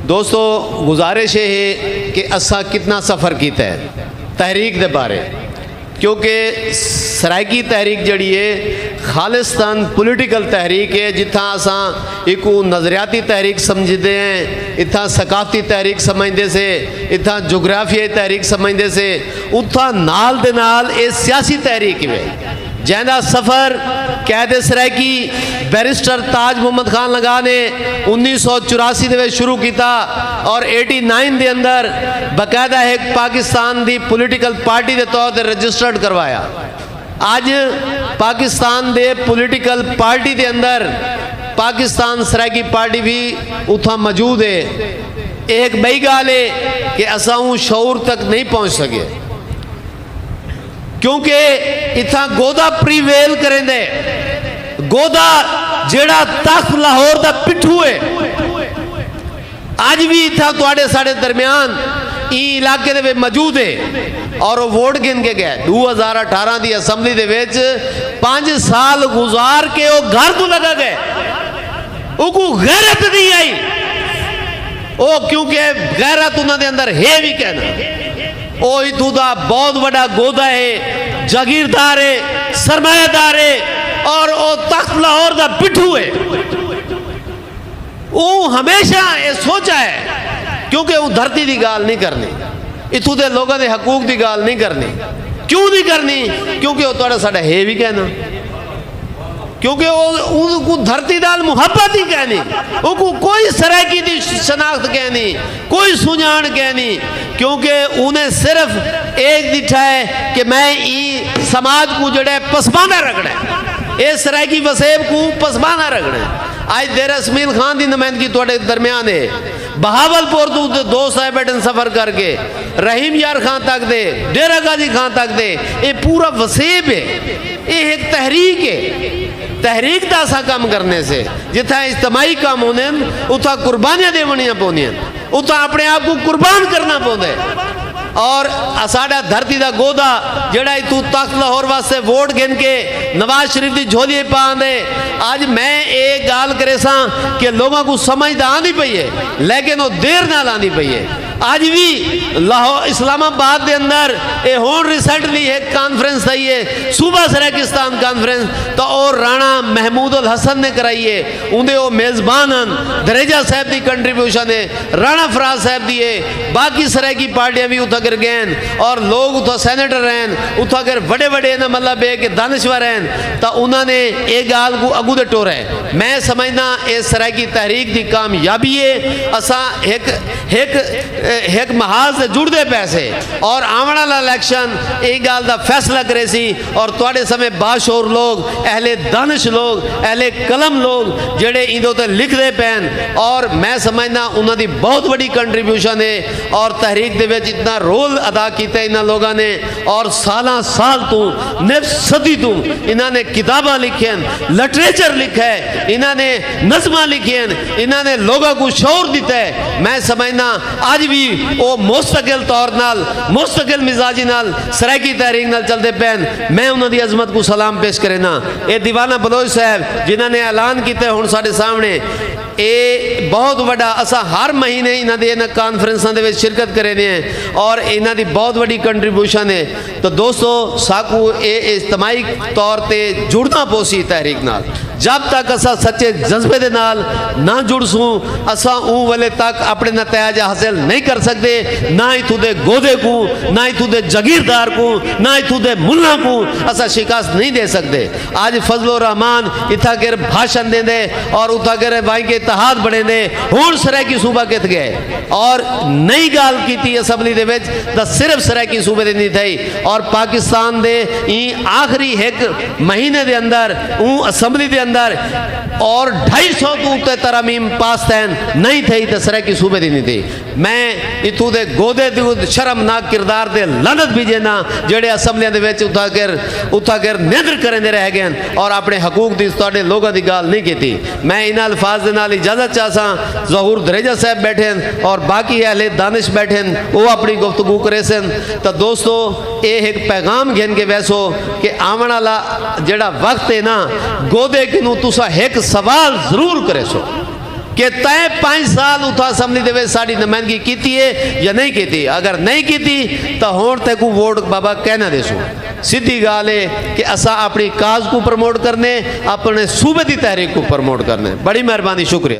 دوستو گزارش ہے کہ اسا کتنا سفر کیتا ہے تحریک دے بارے، کیونکہ سرائکی تحریک جڑی ہے خالصتاً پولیٹیکل تحریک ہے، جتھاں اساں ایکو نظریاتی تحریک سمجھدے ہیں، اتھاں ثقافتی تحریک سمجھدے سے، اتھاں جغرافیائی تحریک سمجھدے سے، اتھاں نال دے نال اے سیاسی تحریک ہے جہاں سفر قید سرائکی بیرسٹر تاج محمد خان لگا نے 1984 دے شروع کیتا اور 89 دے اندر باقاعدہ ایک پاکستان دی پولیٹیکل پارٹی دے طور تے رجسٹرڈ کروایا۔ آج پاکستان دے پولیٹیکل پارٹی دے اندر پاکستان سرائکی پارٹی بھی اتھا موجود ہے۔ ایک بئی گال ہے کہ اساں شعور تک نہیں پہنچ سکے، کیونکہ اتھا گودا پریویل کریں دے، گودا جیڑا تخت لاہور دا پٹھو ہے، آج بھی اتھا توڑے ساڑے درمیان ای علاقے دے موجود ہے اور وہ ووٹ گن کے گئے 2018 دی اسمبلی دے ویچ 5 سال گزار کے وہ گھر تو لگا گئے، وہ کو غیرت نہیں آئی، وہ کیونکہ غیرت انہوں نے اندر ہے بھی کہنا، وہ اتھو دا بہت بڑا گودا ہے، جاگیردار ہے، سرمایہ دار ہے اور وہ تخت لاہور دا پٹھو ہے۔ وہ ہمیشہ یہ سوچا ہے، کیونکہ وہ دھرتی دی گال نہیں کرنی، اتھو دے لوگوں دے حقوق دی گال نہیں کرنی۔ کیوں نہیں کرنی؟ کیونکہ وہ توڑا ساڑا ہے بھی کہنا، کیونکہ وہ کو دھرتی دال محبت ہی کہنی، وہ کو کوئی سرائکی دی شناخت کہنی، کوئی سنجان کہنی، کیونکہ انہیں صرف ایک دٹھا ہے کہ میں ای سماج کو جڑے پسمانہ رکھنا ہے، اے سرائکی وسیب کو پسمانہ رکھنا ہے۔ آج دیر اسمیل خان دی نمائندگی توڑے درمیان ہے، بہاول پور تو 2 صاحب بیٹن سفر کر کے رحیم یار خان تک دے، ڈیرہ غازی خان تک دے، یہ پورا وسیب ہے، یہ ایک تحریک ہے۔ تحریک دا سا کام کرنے سے جتھا اجتماعی کام ہونے اتھا قربانیاں دے منیاں پونیاں، اتھا اپنے آپ کو قربان کرنا پوندے، اور اساڑا دھرتی دا گودا جڑا تو تخت لاہور واسطے ووٹ گن کے نواز شریف دی جھولی پان دے۔ آج میں ایک گال کرے ساں کہ لوگوں کو سمجھ دا آنی پئی ہے، لیکن وہ دیر نہ لاندی پئی ہے۔ آج بھی لاہور اسلام آباد دے اندر اے ہون ریسنٹلی ایک کانفرنس تھا، یہ صوبہ سرائکستان کانفرنس تو اور رانا محمود الحسن نے کرائیے، اندھے وہ میزبانن دریجہ صاحب دی کنٹریبیوشن ہے، رانا فراز صاحب دیئے، باقی سرائکی پارٹیاں بھی اتھا کر گئن اور لوگ اتھا سینیٹر رہن، اتھا کر بڑے بڑے نا مطلب ہے کہ دانشور رہن، تا انہوں نے ایک گال کو اگو دے ٹور ہے۔ میں سمجھنا اس سرائکی تحریک دی کامیابی ہے، اساں ایک محاذ سے جڑ دے پیسے اور آمنا الیکشن ایک گال دا فیصلہ کرے سی، اور توڑے سمیں باشور لوگ، اہل دانش لوگ، اہل قلم لوگ جڑے اندھو تے لکھ دے پین، اور میں سمجھنا انہوں دی بہت بڑی کنٹریبیوشن ہے اور تحریک دے ویچ اتنا رول ادا کیتا ہے انہوں لوگاں نے، اور سالاں سال تو نف صدی تو انہوں نے کتابہ لکھیں، لٹریچر لکھا ہے، انہوں نے نظمہ لکھیں، انہوں نے لوگوں کو شعور دیتا ہے۔ میں سمجھنا آج بھی وہ مستقل طور نال، مستقل مزاجی نال، سرائکی تحریک نال چل دے پین۔ میں انہوں دی عظمت کو سلام پیش کرے نا۔ اے دیوانہ بلوچ صاحب جنہوں نے اعلان کیتے ہون ساڑے سامنے، اے بہت بڑا اسا ہر مہینے انہوں دے کانفرنساں دے وچ شرکت کرے ہیں اور انہوں دی بہت بڑی کنٹریبیوشن ہے۔ تو دوستو ساکو اے اجتماعی طور تے جڑنا پوسی تحریک نال، جب تک اسا سچے جذبے دے نال نہ جڑ سوں اسا اون والے تک اپنے نتائج حاصل نہیں کر سکتے، نہ ہی تو دے گودے کو، نہ ہی تو دے جگیردار کو، نہ ہی تو دے ملہ کو اسا شکست نہیں دے سکتے۔ آج فضل الرحمان اتھا کر بھاشن دیں دے اور اتھا کر بھائی کے اتحاد بڑھیں دے، ہون سرائکی صوبہ کت گئے اور نئی گال کی تھی اسمبلی دے ویچ دا صرف سرائکی صوبہ دے نہیں تھائی، اور پاکستان دے آخری ایک مہینے دے اندر اون اسمبلی دے اندر اور 250 تو تے ترامیم پاس تین نہیں تھئی تے سرائکی صوبہ دی نہیں تھی۔ میں اتھو دے گودے دے شرمناک کردار دے لعنت بھی جینا جڑے اسمبلیاں دے ویچ اتھا کر نیدر کریں دے رہ گئے اور اپنے حقوق دی ساڑے لوگوں دی گال نہیں کی تھی۔ میں ان الفاظ دے نال اجازت چاہساں، ظہور دریجہ صاحب بیٹھیں اور باقی اہل دانش بیٹھیں، وہ اپنی گفتگو کرے سن۔ تو دوستو اے ایک پیغام گھن کے ویسو کہ آمنا جڑا وقت ہے نا گودے کنو تسا ایک سوال ضرور کرے سو، کہ تائیں 5 سال اتھا اسمبلی دے وچ ساڈی نمائندگی کیتی ہے یا نہیں کیتی. اگر نہیں کیتی تو ہون تے کو ووٹ بابا کہنا دے سو. سیدھی گال ہے کہ اسا اپنی کاز کو پروموٹ کرنے, اپنے صوبے دی تحریک کو پروموٹ کرنے. بڑی مہربانی, شکریہ.